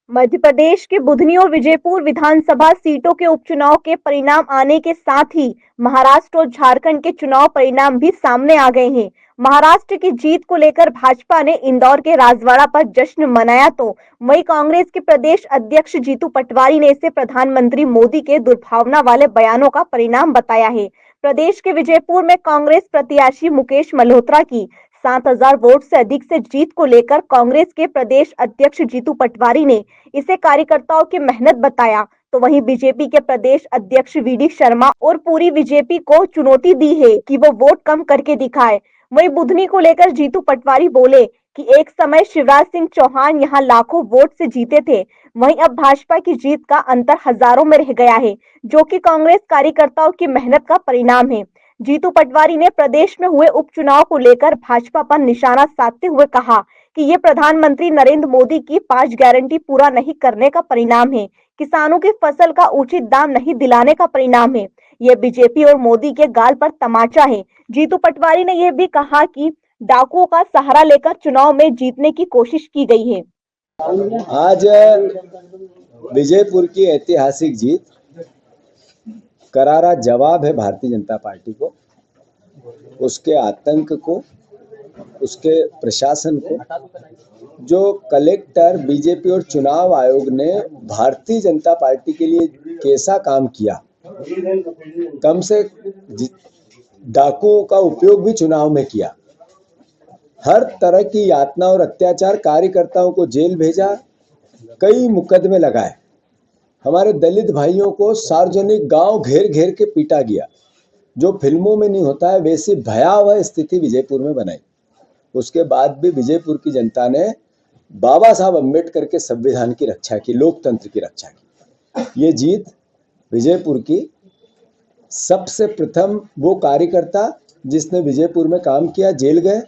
मध्य प्रदेश के बुधनी और विजयपुर विधानसभा सीटों के उपचुनाव के परिणाम आने के साथ ही महाराष्ट्र और झारखंड के चुनाव परिणाम भी सामने आ गए हैं। महाराष्ट्र की जीत को लेकर भाजपा ने इंदौर के राजवाड़ा पर जश्न मनाया, तो वहीं कांग्रेस के प्रदेश अध्यक्ष जीतू पटवारी ने इसे प्रधानमंत्री मोदी के दुर्भावना वाले बयानों का परिणाम बताया है। प्रदेश के विजयपुर में कांग्रेस प्रत्याशी मुकेश मल्होत्रा की 7,000 वोट से अधिक से जीत को लेकर कांग्रेस के प्रदेश अध्यक्ष जीतू पटवारी ने इसे कार्यकर्ताओं की मेहनत बताया, तो वहीं बीजेपी के प्रदेश अध्यक्ष वीडी शर्मा और पूरी बीजेपी को चुनौती दी है कि वो वोट कम करके दिखाए। वहीं बुधनी को लेकर जीतू पटवारी बोले कि एक समय शिवराज सिंह चौहान यहां लाखों वोट से जीते थे, वहीं अब भाजपा की जीत का अंतर हजारों में रह गया है, जो कि कांग्रेस कार्यकर्ताओं की मेहनत का परिणाम है। जीतू पटवारी ने प्रदेश में हुए उपचुनाव को लेकर भाजपा पर निशाना साधते हुए कहा कि ये प्रधानमंत्री नरेंद्र मोदी की 5 गारंटी पूरा नहीं करने का परिणाम है, किसानों की फसल का उचित दाम नहीं दिलाने का परिणाम है। ये बीजेपी और मोदी के गाल पर तमाचा है। जीतू पटवारी ने यह भी कहा कि डाकुओं का सहारा लेकर चुनाव में जीतने की कोशिश की गई है। आज विजयपुर की ऐतिहासिक जीत करारा जवाब है भारतीय जनता पार्टी को, उसके आतंक को, उसके प्रशासन को। जो कलेक्टर बीजेपी और चुनाव आयोग ने भारतीय जनता पार्टी के लिए कैसा काम किया, कम से डाकुओं का उपयोग भी चुनाव में किया, हर तरह की यातना और अत्याचार, कार्यकर्ताओं को जेल भेजा, कई मुकदमे लगाए, हमारे दलित भाइयों को सार्वजनिक गांव घेर घेर के पीटा गया। जो फिल्मों में नहीं होता है वैसी भयावह स्थिति विजयपुर में बनाई। उसके बाद भी विजयपुर की जनता ने बाबा साहब अम्बेडकर के संविधान की रक्षा की, लोकतंत्र की रक्षा की। ये जीत विजयपुर की सबसे प्रथम वो कार्यकर्ता जिसने विजयपुर में काम किया जेल गए,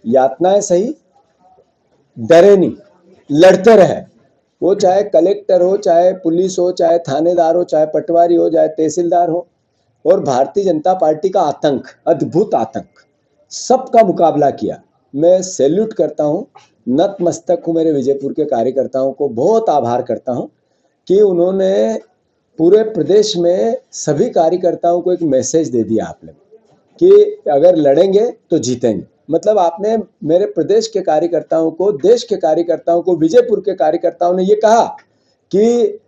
यातनाएं सही, डरे नहीं, लड़ते रहे। वो चाहे कलेक्टर हो, चाहे पुलिस हो, चाहे थानेदार हो, चाहे पटवारी हो, चाहे तहसीलदार हो। और भारतीय जनता पार्टी का आतंक, अद्भुत आतंक, सबका मुकाबला किया। मैं सैल्यूट करता हूँ, नतमस्तक हूँ मेरे विजयपुर के कार्यकर्ताओं को, बहुत आभार करता हूँ कि उन्होंने पूरे प्रदेश में सभी कार्यकर्ताओं को एक मैसेज दे दिया आपने कि अगर लड़ेंगे तो जीतेंगे। मतलब आपने मेरे प्रदेश के कार्यकर्ताओं को, देश के कार्यकर्ताओं को, विजयपुर के कार्यकर्ताओं ने ये कहा कि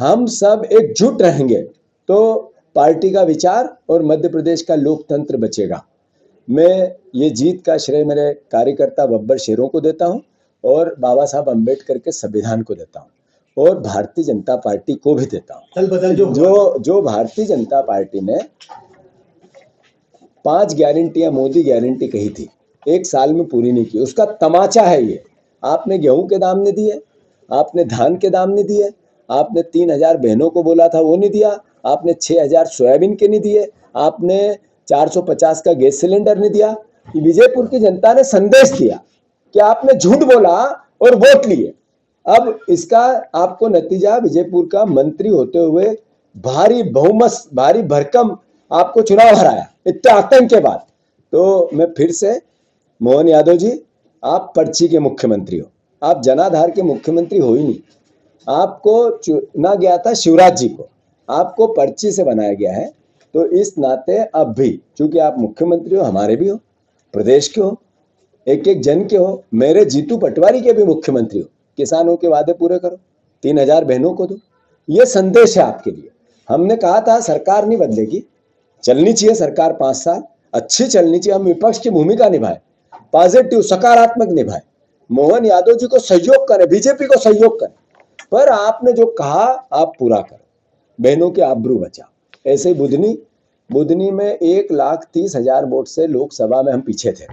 हम सब एकजुट रहेंगे तो पार्टी का विचार और मध्य प्रदेश का लोकतंत्र बचेगा। मैं ये जीत का श्रेय मेरे कार्यकर्ता बब्बर शेरों को देता हूँ और बाबा साहब अम्बेडकर के संविधान को देता हूँ और भारतीय जनता पार्टी को भी देता हूँ। जो भारतीय जनता पार्टी ने 5 गारंटियां मोदी गारंटी कही थी, एक साल में पूरी नहीं की, उसका तमाचा है ये। आपने गेहूं के दाम नहीं दिए, आपने धान के दाम नहीं दिए, आपने 3,000 बहनों को बोला था वो नहीं दिया, आपने 6,000 सोयाबीन के नहीं दिए, आपने 450 का गैस सिलेंडर नहीं दिया। विजयपुर की जनता ने संदेश दिया कि आपने झूठ बोला और वोट लिए। अब इसका आपको नतीजा विजयपुर का मंत्री होते हुए भारी बहुमत, भारी भरकम आपको चुनाव हराया इतने आतंक के बाद। तो मैं फिर से, मोहन यादव जी, आप पर्ची के मुख्यमंत्री हो, आप जनाधार के मुख्यमंत्री हो ही नहीं। आपको चुना गया था शिवराज जी को, आपको पर्ची से बनाया गया है। तो इस नाते अब भी चूंकि आप मुख्यमंत्री हो, हमारे भी हो, प्रदेश के हो, एक एक जन के हो, मेरे जीतू पटवारी के भी मुख्यमंत्री हो, किसानों के वादे पूरे करो, 3,000 बहनों को दो। ये संदेश है आपके लिए। हमने कहा था सरकार नहीं बदलेगी, चलनी चाहिए सरकार 5 साल, अच्छी चलनी चाहिए, हम विपक्ष की भूमिका निभाए, पॉजिटिव सकारात्मक निभाए, मोहन यादव जी को सहयोग करें, बीजेपी को सहयोग करें, पर आपने जो कहा आप पूरा करो, बहनों के आबरू बचाओ। ऐसे ही बुधनी में 1,30,000 वोट से लोकसभा में हम पीछे थे।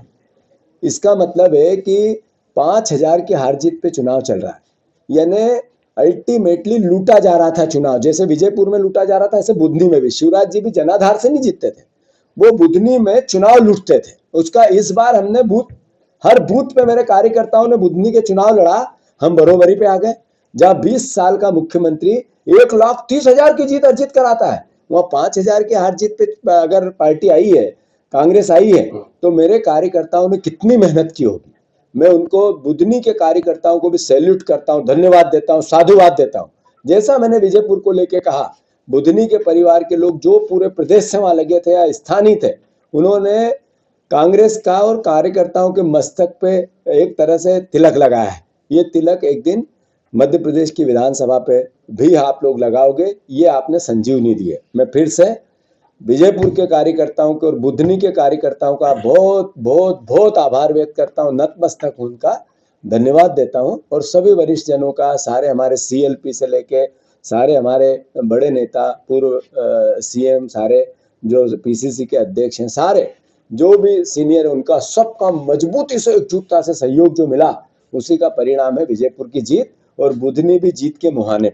इसका मतलब है कि 5,000 की हार जीत पे चुनाव चल रहा है, यानी अल्टीमेटली लूटा जा रहा था चुनाव। जैसे विजयपुर में लूटा जा रहा था, ऐसे बुधनी में भी। शिवराज जी भी जनाधार से नहीं जीतते थे, वो बुधनी में चुनाव लूटते थे। उसका इस बार हमने हर बूथ पे मेरे कार्यकर्ताओं ने बुधनी के चुनाव लड़ा, हम बरोबरी पे आ गए। जहां 20 साल का मुख्यमंत्री 1,30,000 की जीत अर्जित कराता है, वहां 5,000 की हार जीत पे अगर पार्टी आई है, कांग्रेस आई है, तो मेरे कार्यकर्ताओं ने कितनी मेहनत की होगी। मैं उनको बुधनी के कार्यकर्ताओं को भी सैल्यूट करता हूं, धन्यवाद देता हूं, साधुवाद देता हूं। जैसा मैंने विजयपुर को लेके कहा, बुधनी के परिवार के लोग जो पूरे प्रदेश से वहां लगे थे या स्थानीय थे, उन्होंने कांग्रेस का और कार्यकर्ताओं के मस्तक पे एक तरह से तिलक लगाया है। ये तिलक एक दिन मध्य प्रदेश की विधानसभा पे भी आप लोग लगाओगे, ये आपने संजीवनी दी है। मैं फिर से विजयपुर के कार्यकर्ताओं के और बुधनी के कार्यकर्ताओं का बहुत बहुत बहुत आभार व्यक्त करता हूं, नतमस्तक उनका धन्यवाद देता हूं। और सभी वरिष्ठ जनों का, सारे हमारे सीएलपी से लेके सारे हमारे बड़े नेता, पूर्व सीएम, सारे जो पीसीसी के अध्यक्ष हैं, सारे जो भी सीनियर है, उनका सबका मजबूती से, एकजुटता से सहयोग जो मिला, उसी का परिणाम है विजयपुर की जीत। और बुधनी भी जीत के मुहाने